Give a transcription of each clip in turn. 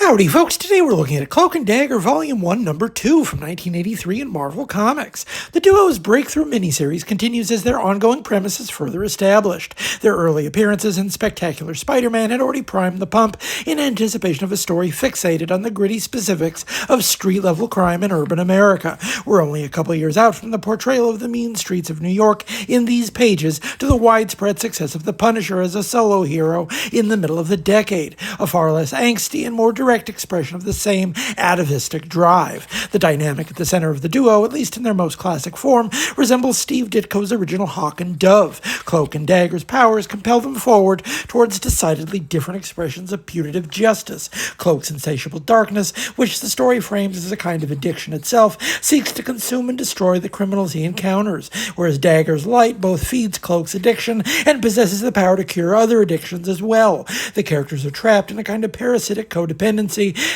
Howdy, folks. Today we're looking at Cloak and Dagger Volume 1, Number 2 from 1983 in Marvel Comics. The duo's breakthrough miniseries continues as their ongoing premise is further established. Their early appearances in Spectacular Spider-Man had already primed the pump in anticipation of a story fixated on the gritty specifics of street-level crime in urban America. We're only a couple years out from the portrayal of the mean streets of New York in these pages to the widespread success of the Punisher as a solo hero in the middle of the decade, a far less angsty and more direct expression of the same atavistic drive. The dynamic at the center of the duo, at least in their most classic form, resembles Steve Ditko's original Hawk and Dove. Cloak and Dagger's powers compel them forward towards decidedly different expressions of putative justice. Cloak's insatiable darkness, which the story frames as a kind of addiction itself, seeks to consume and destroy the criminals he encounters, whereas Dagger's light both feeds Cloak's addiction and possesses the power to cure other addictions as well. The characters are trapped in a kind of parasitic codependency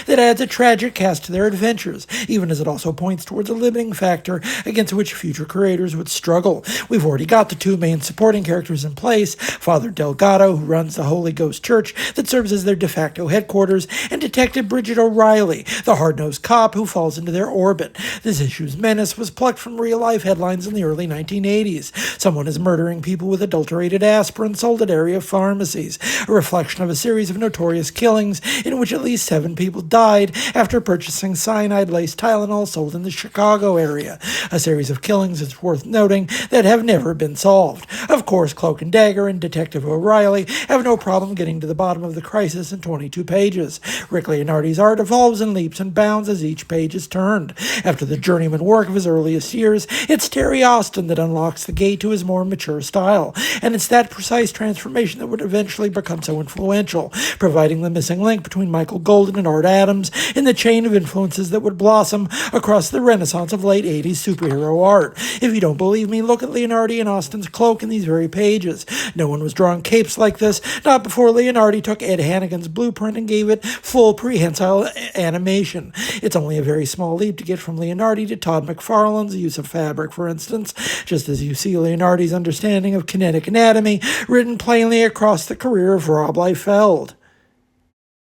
that adds a tragic cast to their adventures, even as it also points towards a limiting factor against which future creators would struggle. We've already got the two main supporting characters in place, Father Delgado, who runs the Holy Ghost Church that serves as their de facto headquarters, and Detective Bridget O'Reilly, the hard-nosed cop who falls into their orbit. This issue's menace was plucked from real-life headlines in the early 1980s. Someone is murdering people with adulterated aspirin sold at area pharmacies, a reflection of a series of notorious killings in which at least 7 people died after purchasing cyanide-laced Tylenol sold in the Chicago area. A series of killings, it's worth noting, that have never been solved. Of course, Cloak and Dagger and Detective O'Reilly have no problem getting to the bottom of the crisis in 22 pages. Rick Leonardi's art evolves in leaps and bounds as each page is turned. After the journeyman work of his earliest years, it's Terry Austin that unlocks the gate to his more mature style, and it's that precise transformation that would eventually become so influential, providing the missing link between Michael Golden and Art Adams in the chain of influences that would blossom across the renaissance of late 80s superhero art. If you don't believe me, look at Leonardi and Austin's Cloak in these very pages. No one was drawing capes like this, not before Leonardi took Ed Hannigan's blueprint and gave it full prehensile animation. It's only a very small leap to get from Leonardi to Todd McFarlane's use of fabric, for instance, just as you see Leonardi's understanding of kinetic anatomy written plainly across the career of Rob Liefeld.